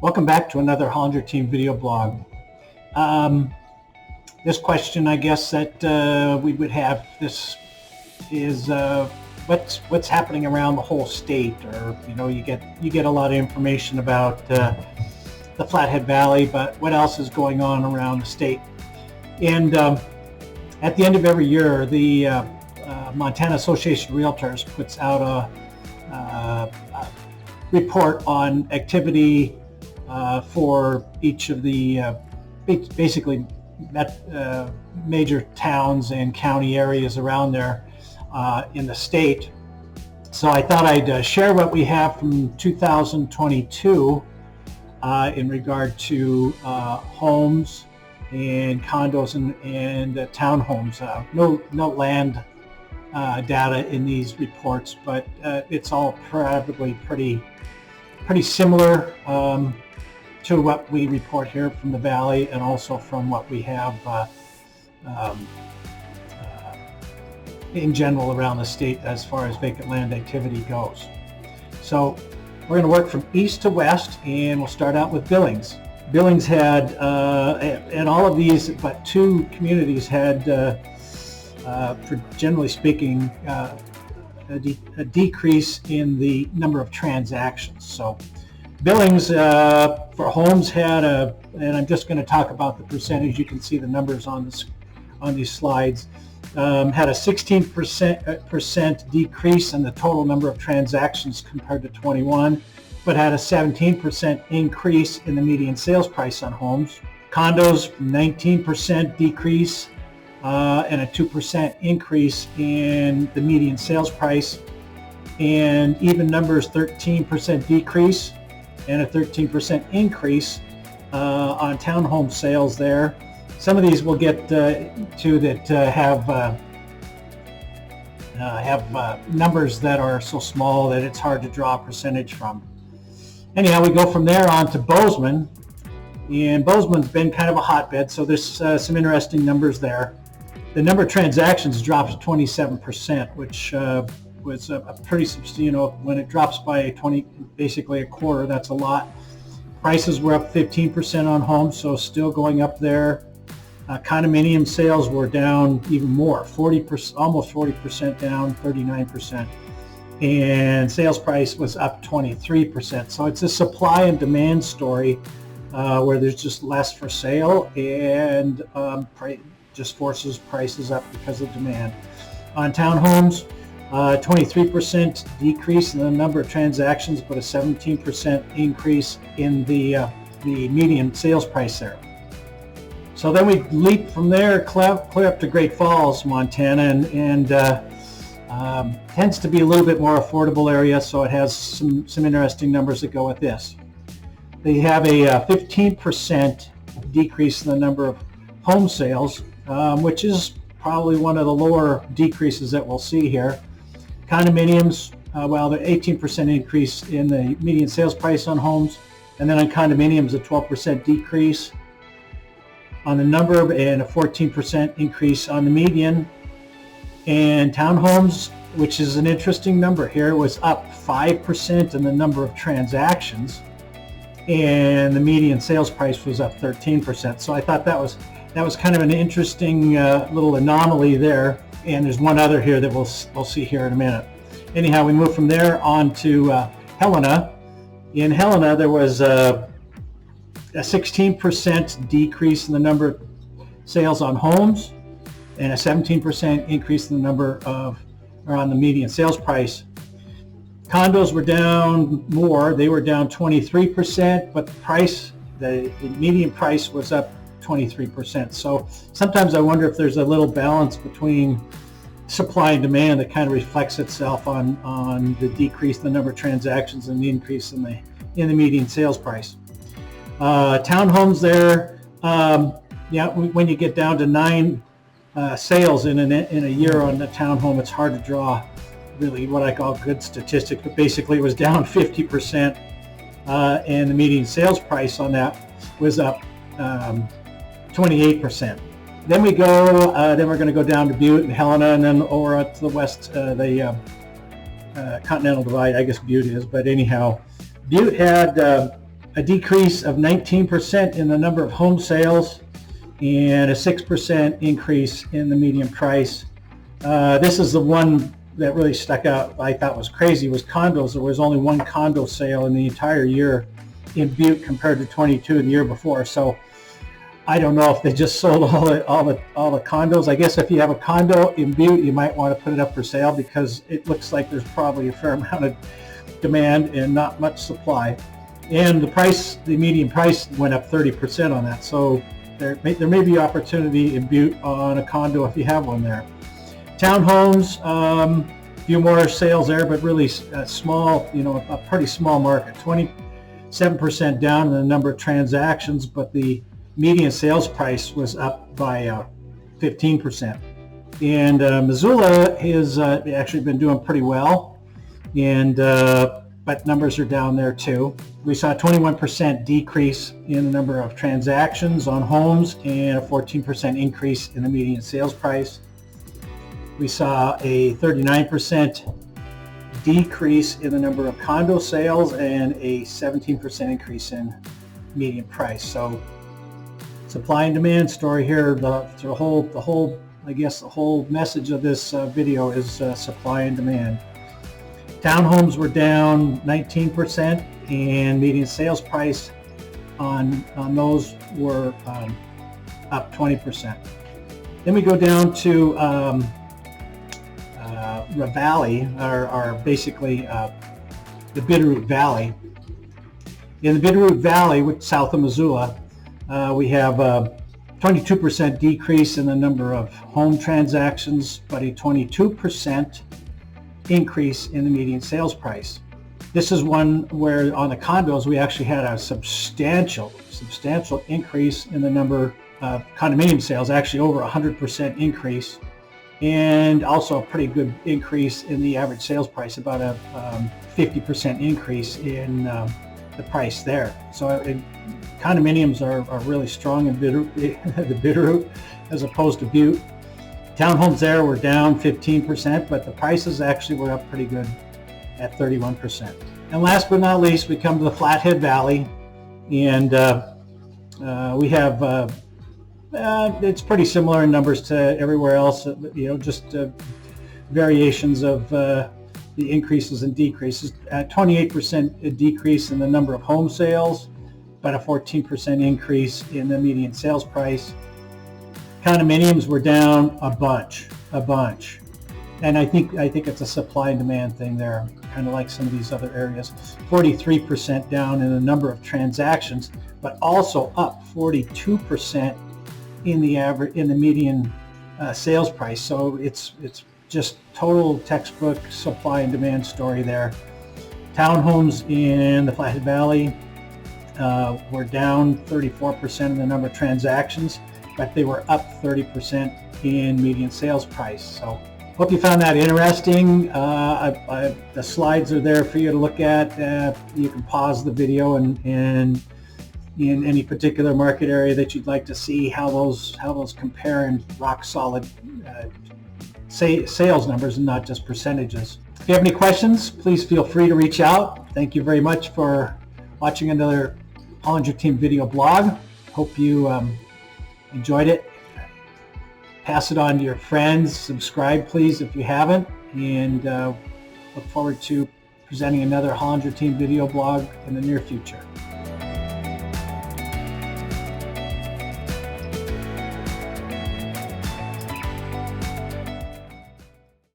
Welcome back to another Hollinger Team video blog. This question, I guess, that we would have this is what's happening around the whole state, or you get a lot of information about the Flathead Valley, but what else is going on around the state? And at the end of every year, the Montana Association of Realtors puts out a report on activity for each of the basically major towns and county areas around there in the state. So I thought I'd share what we have from 2022 in regard to homes and condos and townhomes. No land data in these reports, but it's all probably pretty similar to what we report here from the Valley, and also from what we have in general around the state as far as vacant land activity goes. So we're going to work from east to west, and we'll start out with Billings. Billings had, and all of these but two communities had, for generally speaking, a decrease in the number of transactions. So Billings for homes had and I'm just going to talk about the percentage. You can see the numbers on these slides. Had a 16% decrease in the total number of transactions compared to 21, but had a 17% increase in the median sales price on homes. Condos, 19% decrease and a 2% increase in the median sales price. And even numbers, 13% decrease and a 13% increase on townhome sales there. Some of these we'll get to that have numbers that are so small that it's hard to draw a percentage from. Anyhow, we go from there on to Bozeman, and Bozeman's been kind of a hotbed, so there's some interesting numbers there. The number of transactions drops 27%, which was a pretty substantial. When it drops by basically a quarter, that's a lot. Prices were up 15% on homes, so still going up there. Condominium sales were down even more, 40%, almost 40% down, 39%. And sales price was up 23%. So it's a supply and demand story where there's just less for sale, and just forces prices up because of demand. On townhomes, 23% decrease in the number of transactions, but a 17% increase in the median sales price there. So then we leap from there, clear up to Great Falls, Montana, and tends to be a little bit more affordable area, so it has some interesting numbers that go with this. They have a 15% decrease in the number of home sales, which is probably one of the lower decreases that we'll see here. Condominiums, the 18% increase in the median sales price on homes, and then on condominiums a 12% decrease on the number and a 14% increase on the median. And townhomes, which is an interesting number here, was up 5% in the number of transactions, and the median sales price was up 13%. So I thought that was kind of an interesting little anomaly there. And there's one other here that we'll see here in a minute. Anyhow, we move from there on to Helena. In Helena, there was a 16% decrease in the number of sales on homes, and a 17% increase in the number on the median sales price. Condos were down more. They were down 23%, but the median price was up 23%. So sometimes I wonder if there's a little balance between supply and demand that kind of reflects itself on the decrease in the number of transactions and the increase in the median sales price. Townhomes there, when you get down to 9 sales in a year on the townhome, it's hard to draw really what I call good statistics, but basically it was down 50%, and the median sales price on that was up 28%. Then we're going to go down to Butte and Helena, and then over to the west, the Continental Divide, I guess Butte is, but anyhow, Butte had a decrease of 19% in the number of home sales and a 6% increase in the median price. This is the one that really stuck out, I thought was crazy, was condos. There was only one condo sale in the entire year in Butte compared to 22 the year before. So I don't know if they just sold all the condos. I guess if you have a condo in Butte, you might want to put it up for sale because it looks like there's probably a fair amount of demand and not much supply. And the median price went up 30% on that. So there may be opportunity in Butte on a condo if you have one there. Townhomes, a few more sales there, but really small, a pretty small market. 27% down in the number of transactions, but the median sales price was up by 15%. And Missoula has actually been doing pretty well, and but numbers are down there too. We saw a 21% decrease in the number of transactions on homes and a 14% increase in the median sales price. We saw a 39% decrease in the number of condo sales and a 17% increase in median price. So supply and demand story here. The whole message of this video is supply and demand. Townhomes were down 19% and median sales price on those were up 20%. Then we go down to the valley, or basically the Bitterroot Valley. In the Bitterroot Valley, which south of Missoula, we have a 22% decrease in the number of home transactions, but a 22% increase in the median sales price. This is one where on the condos we actually had a substantial increase in the number of condominium sales, actually over 100% increase, and also a pretty good increase in the average sales price, about a 50% increase in the price there. So condominiums are really strong in the Bitterroot as opposed to Butte. Townhomes there were down 15%, but the prices actually were up pretty good at 31%. And last but not least, we come to the Flathead Valley, and we have it's pretty similar in numbers to everywhere else. Just variations of the increases and decreases. 28% decrease in the number of home sales, but a 14% increase in the median sales price. Condominiums were down a bunch, and I think it's a supply and demand thing there, kind of like some of these other areas. 43% down in the number of transactions, but also up 42% in the median sales price. So it's just total textbook supply and demand story there. Townhomes in the Flathead Valley were down 34% in the number of transactions, but they were up 30% in median sales price. So hope you found that interesting. The slides are there for you to look at. You can pause the video and in any particular market area that you'd like to see how those compare in rock solid sales numbers and not just percentages. If you have any questions, please feel free to reach out. Thank you very much for watching another Hollinger Team video blog. Hope you enjoyed it. Pass it on to your friends. Subscribe, please, if you haven't. And look forward to presenting another Hollinger Team video blog in the near future.